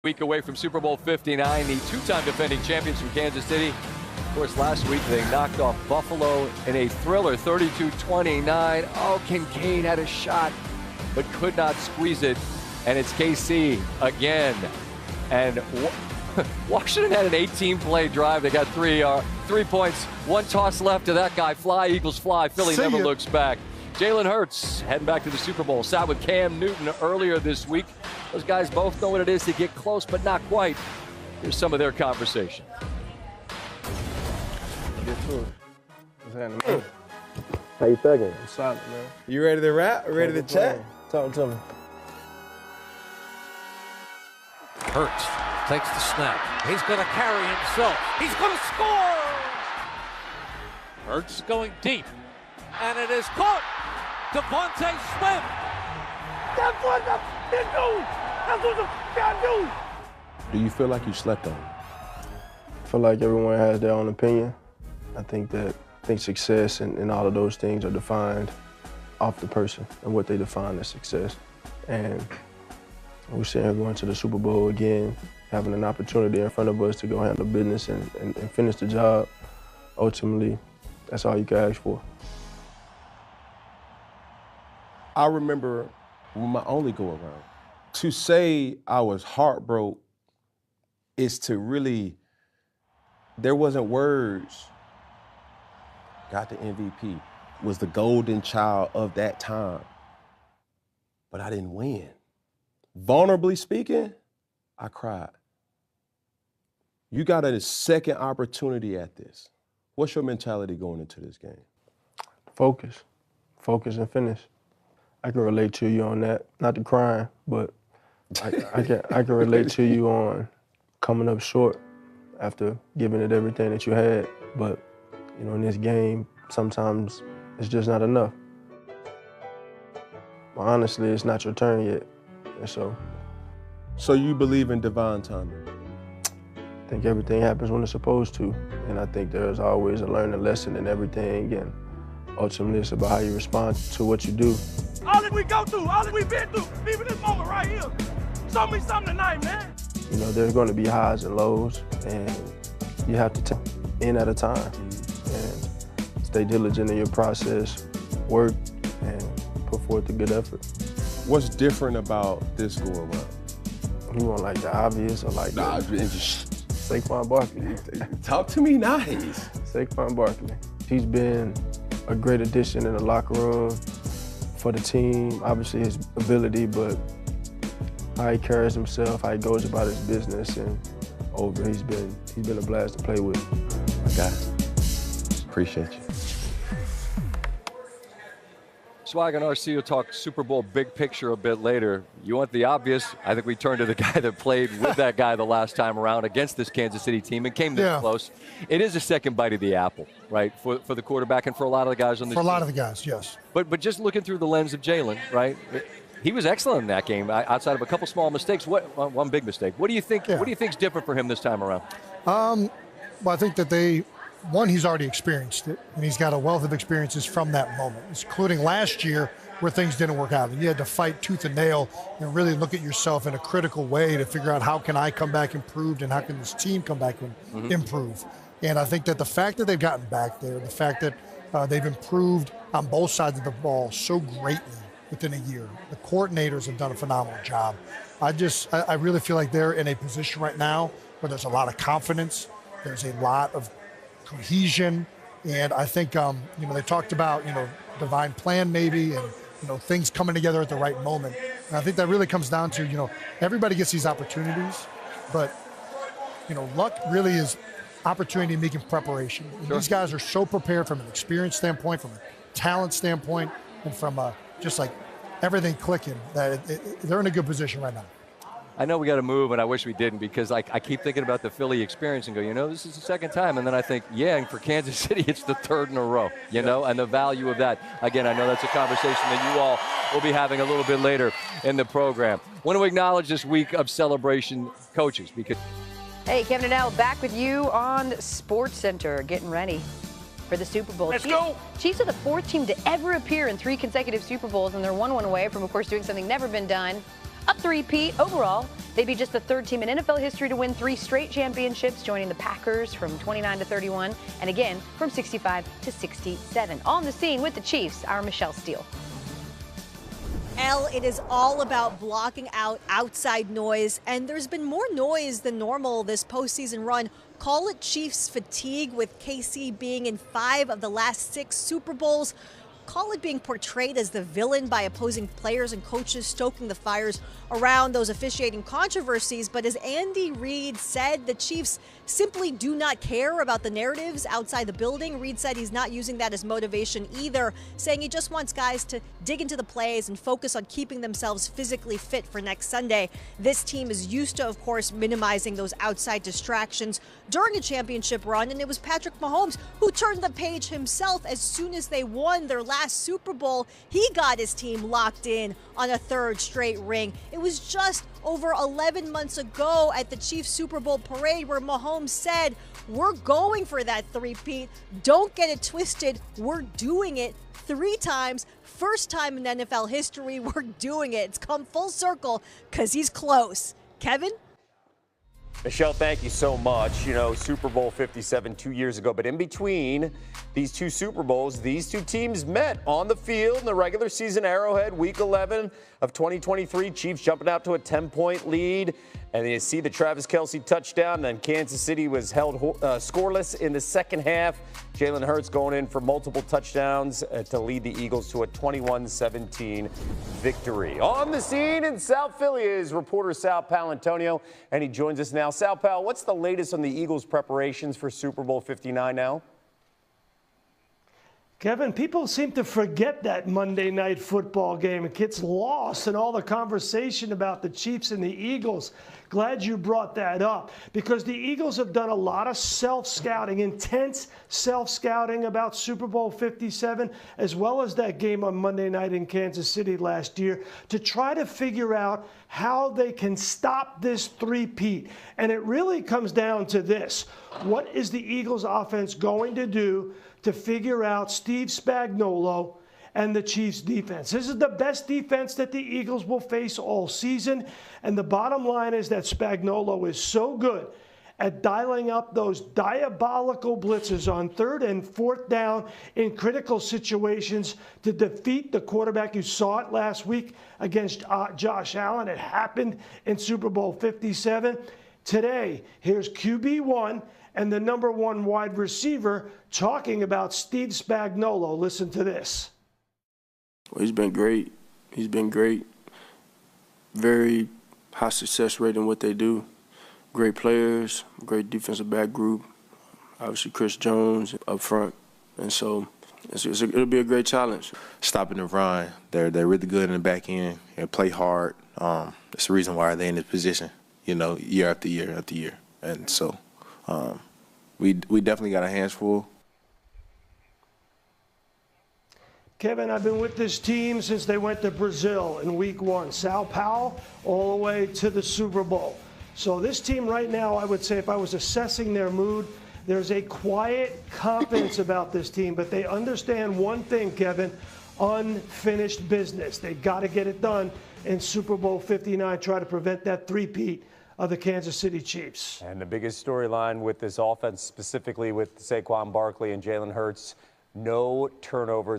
Week away from Super Bowl 59, the two-time defending champions from Kansas City. Of course, last week they knocked off Buffalo in a thriller, 32-29. Oh, Kincaid had a shot, but could not squeeze it. And it's KC again. And Washington had an 18-play drive. They got three points, one toss left to that guy. Fly, Eagles fly. Philly never looks back. Jalen Hurts heading back to the Super Bowl. Sat with Cam Newton earlier this week. Those guys both know what it is to get close, but not quite. Here's some of their conversation. How you feeling? I'm solid, man. You ready to rap? Ready to chat? Talk to me. Hurts takes the snap. He's going to carry himself. He's going to score! Hurts going deep. And it is caught. Devontae Smith. That's what the do. That's what the guy do. Do you feel like you slept on? I feel like everyone has their own opinion. I think success and all of those things are defined off the person and what they define as success. And we're sitting here going to the Super Bowl again, having an opportunity in front of us to go handle business and finish the job. Ultimately, that's all you can ask for. I remember my only go around. To say I was heartbroken is to really, there wasn't words. Got the MVP, was the golden child of that time, but I didn't win. Vulnerably speaking, I cried. You got a second opportunity at this. What's your mentality going into this game? Focus and finish. I can relate to you on that. Not the crying, but I can relate to you on coming up short after giving it everything that you had. But you know, in this game, sometimes it's just not enough. But honestly, it's not your turn yet. And So you believe in divine timing? I think everything happens when it's supposed to. And I think there's always a learning lesson in everything. And ultimately, it's about how you respond to what you do. All that we go through, all that we've been through, even this moment right here. Show me something tonight, man. You know, there's going to be highs and lows, and you have to take in at a time and stay diligent in your process, work, and put forth a good effort. What's different about this go around? You want like the obvious or like Saquon Barkley? Talk to me nice. Saquon Barkley. He's been a great addition in the locker room for the team. Obviously his ability, but how he carries himself, how he goes about his business, and he's been a blast to play with. Okay. Appreciate you. Swag and RC will talk Super Bowl big picture a bit later. You want the obvious? I think we turn to the guy that played with that guy the last time around against this Kansas City team and came this close. It is a second bite of the apple, right, for the quarterback and for a lot of the guys on this team. For a lot of the guys, yes. But just looking through the lens of Jalen, right, he was excellent in that game outside of a couple small mistakes. One big mistake. What do you think? What do you think's different for him this time around? Well, I think that he's already experienced it, and he's got a wealth of experiences from that moment, including last year where things didn't work out. And you had to fight tooth and nail and really look at yourself in a critical way to figure out how can I come back improved and how can this team come back and improve. And I think that the fact that they've gotten back there, the fact that they've improved on both sides of the ball so greatly within a year, the coordinators have done a phenomenal job. I really feel like they're in a position right now where there's a lot of confidence, there's a lot of cohesion, and I think they talked about divine plan maybe, and things coming together at the right moment. And I think that really comes down to everybody gets these opportunities, but luck really is opportunity making preparation. Sure. These guys are so prepared from an experience standpoint, from a talent standpoint, and from just like everything clicking that they're in a good position right now. I know we got to move, and I wish we didn't, because I keep thinking about the Philly experience and go, this is the second time. And then I think, and for Kansas City, it's the third in a row, and the value of that. Again, I know that's a conversation that you all will be having a little bit later in the program. Want to acknowledge this week of celebration coaches, because. Hey, Kevin and Elle, back with you on Sports Center, getting ready for the Super Bowl. Let's go. Chiefs are the fourth team to ever appear in 3 consecutive Super Bowls, and they're 1-1 away from, of course, doing something never been done. a three-peat overall. They'd be just the third team in NFL history to win 3 straight championships, joining the Packers from 29 to 31, and again from 65 to 67. On the scene with the Chiefs, our Michelle Steele. It is all about blocking out outside noise, and there's been more noise than normal this postseason run. Call it Chiefs fatigue, with KC being in 5 of the last 6 Super Bowls. Call it being portrayed as the villain by opposing players and coaches, stoking the fires around those officiating controversies. But as Andy Reid said, the Chiefs simply do not care about the narratives outside the building. Reid said he's not using that as motivation either, saying he just wants guys to dig into the plays and focus on keeping themselves physically fit for next Sunday. This team is used to, of course, minimizing those outside distractions during a championship run, and it was Patrick Mahomes who turned the page himself as soon as they won their last Super Bowl. He got his team locked in on a 3rd straight ring. It was just over 11 months ago at the Chiefs Super Bowl parade where Mahomes said, "We're going for that three-peat. Don't get it twisted. We're doing it 3 times. First time in NFL history, we're doing it." It's come full circle because he's close. Kevin? Michelle, thank you so much. You know, Super Bowl 57 2 years ago, but in between these 2 Super Bowls, these 2 teams met on the field in the regular season Arrowhead, Week 11 of 2023. Chiefs jumping out to a 10-point lead, and you see the Travis Kelce touchdown, and then Kansas City was held scoreless in the second half. Jalen Hurts going in for multiple touchdowns to lead the Eagles to a 21-17 victory. On the scene in South Philly is reporter Sal Paolantonio, and he joins us now. Sal Pal, what's the latest on the Eagles' preparations for Super Bowl 59 now? Kevin, people seem to forget that Monday night football game. It gets lost in all the conversation about the Chiefs and the Eagles. Glad you brought that up, because the Eagles have done a lot of self-scouting, intense self-scouting about Super Bowl 57, as well as that game on Monday night in Kansas City last year, to try to figure out how they can stop this three-peat. And it really comes down to this. What is the Eagles offense going to do to figure out Steve Spagnuolo and the Chiefs defense? This is the best defense that the Eagles will face all season. And the bottom line is that Spagnuolo is so good at dialing up those diabolical blitzes on 3rd and 4th down in critical situations to defeat the quarterback. You saw it last week against Josh Allen. It happened in Super Bowl 57. Today, here's QB1 and the #1 wide receiver talking about Steve Spagnuolo. Listen to this. Well, he's been great. He's been great. Very high success rate in what they do. Great players, great defensive back group. Obviously, Chris Jones up front. And so it'll be a great challenge. Stopping the run, they're really good in the back end and play hard. That's the reason why they're in this position, you know, year after year after year. And so we definitely got our hands full. Kevin, I've been with this team since they went to Brazil in Week 1. Sao Paulo all the way to the Super Bowl. So this team right now, I would say if I was assessing their mood, there's a quiet confidence about this team, but they understand one thing, Kevin, unfinished business. They got to get it done in Super Bowl 59, try to prevent that three-peat of the Kansas City Chiefs. And the biggest storyline with this offense, specifically with Saquon Barkley and Jalen Hurts, no turnovers.